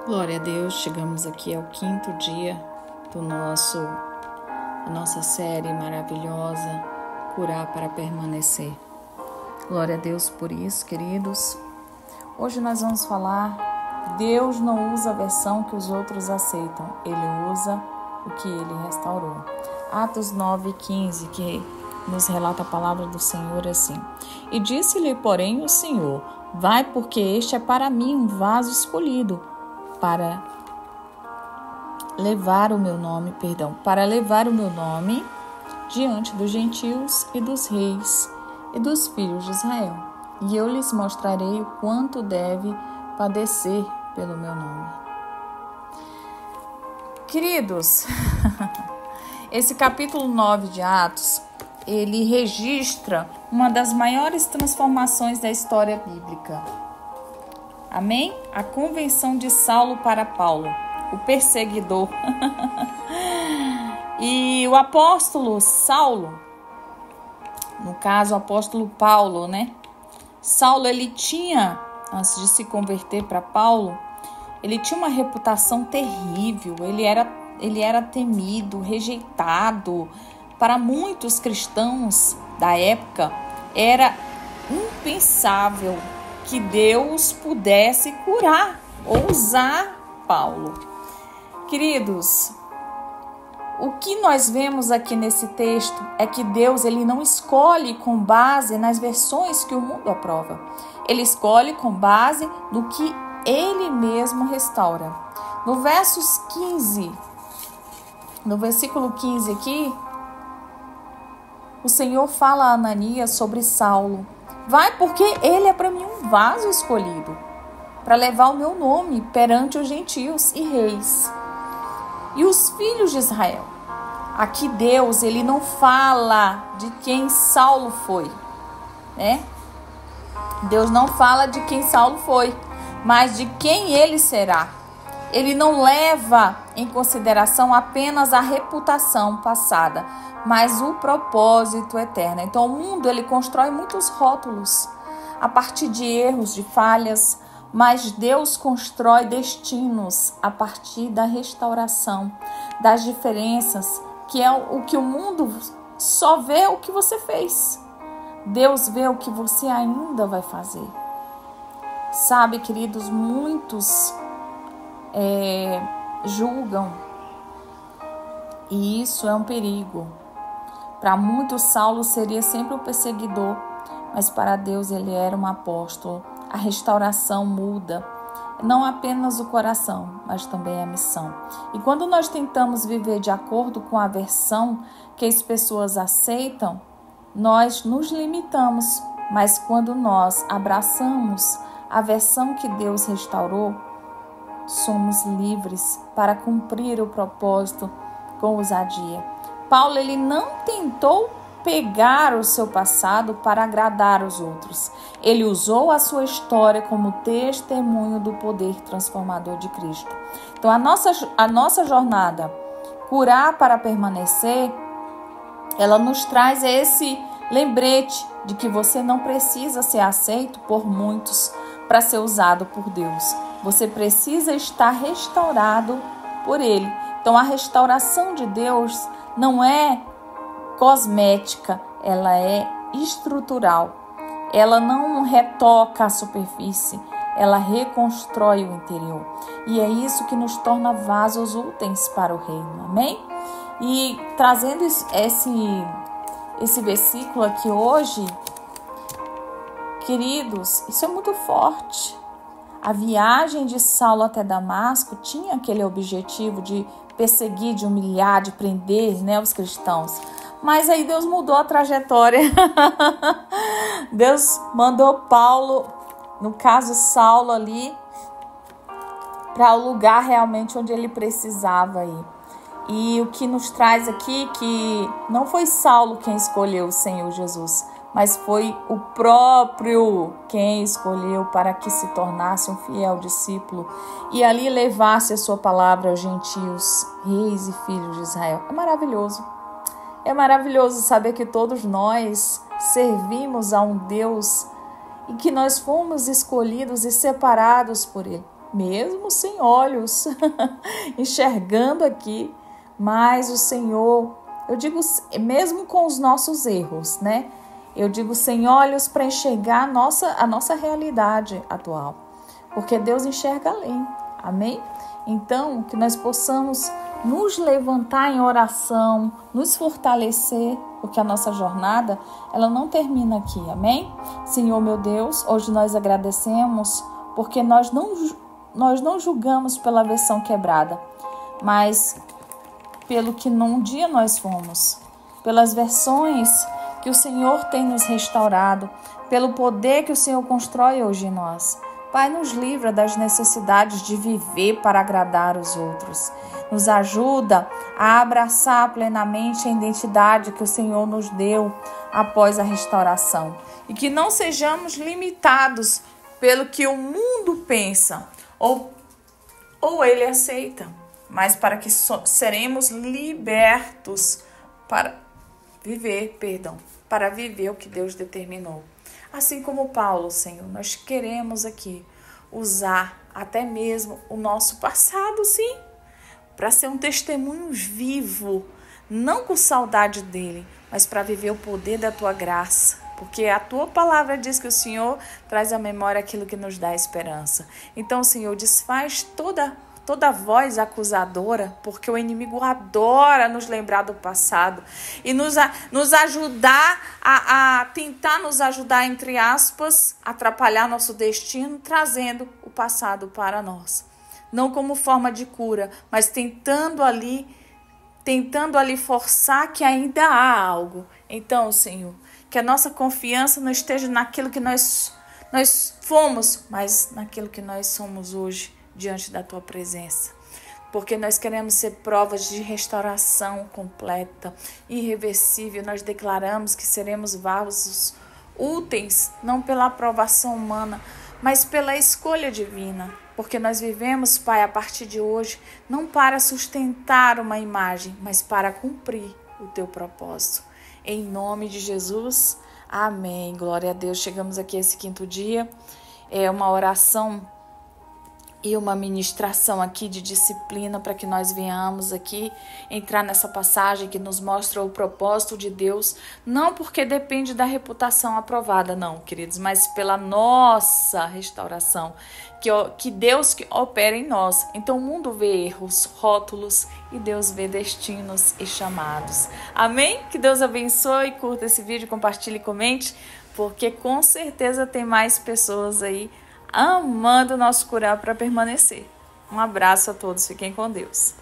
Glória a Deus, chegamos aqui ao quinto dia da nossa série maravilhosa, Curar para Permanecer. Glória a Deus por isso, queridos. Hoje nós vamos falar, Deus não usa a versão que os outros aceitam, Ele usa o que Ele restaurou. Atos 9:15, que nos relata a palavra do Senhor assim. E disse-lhe, porém, o Senhor, vai, porque este é para mim um vaso escolhido, para levar o meu nome diante dos gentios e dos reis e dos filhos de Israel. E eu lhes mostrarei o quanto deve padecer pelo meu nome. Queridos, esse capítulo 9 de Atos, ele registra uma das maiores transformações da história bíblica. Amém? A conversão de Saulo para Paulo, o perseguidor. E o apóstolo Saulo, no caso o apóstolo Paulo, Saulo, ele tinha, antes de se converter para Paulo, ele tinha uma reputação terrível, ele era temido, rejeitado. Para muitos cristãos da época, era impensável que Deus pudesse curar ou usar Paulo. Queridos, o que nós vemos aqui nesse texto é que Deus, ele não escolhe com base nas versões que o mundo aprova. Ele escolhe com base no que Ele mesmo restaura. No versículo 15 aqui, o Senhor fala a Ananias sobre Saulo. Vai, porque ele é para mim um vaso escolhido, para levar o meu nome perante os gentios e reis e os filhos de Israel. Aqui Deus, ele não fala de quem Saulo foi, Deus não fala de quem Saulo foi, mas de quem ele será. Ele não leva em consideração apenas a reputação passada, mas o propósito eterno. Então o mundo, ele constrói muitos rótulos a partir de erros, de falhas, mas Deus constrói destinos a partir da restauração, das diferenças, que é o que o mundo só vê o que você fez. Deus vê o que você ainda vai fazer. Sabe, queridos, muitos julgam, e isso é um perigo. Para muitos, Saulo seria sempre o perseguidor, mas para Deus ele era um apóstolo. A restauração muda não apenas o coração, mas também a missão. E quando nós tentamos viver de acordo com a versão que as pessoas aceitam, nós nos limitamos. Mas quando nós abraçamos a versão que Deus restaurou, somos livres para cumprir o propósito com ousadia. Paulo, ele não tentou pegar o seu passado para agradar os outros. Ele usou a sua história como testemunho do poder transformador de Cristo. Então, a nossa jornada, curar para permanecer, ela nos traz esse lembrete de que você não precisa ser aceito por muitos para ser usado por Deus. Você precisa estar restaurado por Ele. Então, a restauração de Deus não é cosmética, ela é estrutural. Ela não retoca a superfície, ela reconstrói o interior. E é isso que nos torna vasos úteis para o reino, amém? E trazendo esse versículo aqui hoje, queridos, isso é muito forte. A viagem de Saulo até Damasco tinha aquele objetivo de perseguir, de humilhar, de prender, os cristãos. Mas aí Deus mudou a trajetória. Deus mandou Paulo, no caso Saulo ali, para o lugar realmente onde ele precisava ir. E o que nos traz aqui que não foi Saulo quem escolheu o Senhor Jesus, mas foi o próprio quem escolheu para que se tornasse um fiel discípulo e ali levasse a sua palavra aos gentios, reis e filhos de Israel. É maravilhoso. É maravilhoso saber que todos nós servimos a um Deus e que nós fomos escolhidos e separados por Ele. mesmo sem olhos, enxergando aqui, mas o Senhor, eu digo mesmo com os nossos erros, né? Eu digo sem olhos para enxergar a nossa realidade atual, porque Deus enxerga além, amém? Então, que nós possamos nos levantar em oração, nos fortalecer, porque a nossa jornada, ela não termina aqui, amém? Senhor meu Deus, hoje nós agradecemos, porque nós não julgamos pela versão quebrada, mas pelo que num dia nós fomos, pelas versões que o Senhor tem nos restaurado, pelo poder que o Senhor constrói hoje em nós. Pai, nos livra das necessidades de viver para agradar os outros. Nos ajuda a abraçar plenamente a identidade que o Senhor nos deu após a restauração. E que não sejamos limitados pelo que o mundo pensa ou ele aceita, mas para que seremos libertos para viver o que Deus determinou. Assim como Paulo, Senhor, nós queremos aqui usar até mesmo o nosso passado, sim, para ser um testemunho vivo, não com saudade dele, mas para viver o poder da tua graça. Porque a tua palavra diz que o Senhor traz à memória aquilo que nos dá esperança. Então, Senhor, desfaz toda voz acusadora, porque o inimigo adora nos lembrar do passado e nos ajudar a tentar nos ajudar, entre aspas, atrapalhar nosso destino, trazendo o passado para nós. Não como forma de cura, mas tentando ali forçar que ainda há algo. Então, Senhor, que a nossa confiança não esteja naquilo que nós fomos, mas naquilo que nós somos hoje, diante da tua presença, porque nós queremos ser provas de restauração completa, irreversível. Nós declaramos que seremos vasos úteis, não pela aprovação humana, mas pela escolha divina, porque nós vivemos, Pai, a partir de hoje, não para sustentar uma imagem, mas para cumprir o teu propósito. Em nome de Jesus, amém. Glória a Deus. Chegamos aqui esse quinto dia, é uma oração e uma ministração aqui de disciplina para que nós venhamos aqui entrar nessa passagem que nos mostra o propósito de Deus, não porque depende da reputação aprovada, não, queridos, mas pela nossa restauração, que Deus que opera em nós. Então o mundo vê erros, rótulos, e Deus vê destinos e chamados. Amém? Que Deus abençoe, curta esse vídeo, compartilhe e comente, porque com certeza tem mais pessoas aí amando o nosso curar para permanecer. Um abraço a todos, fiquem com Deus.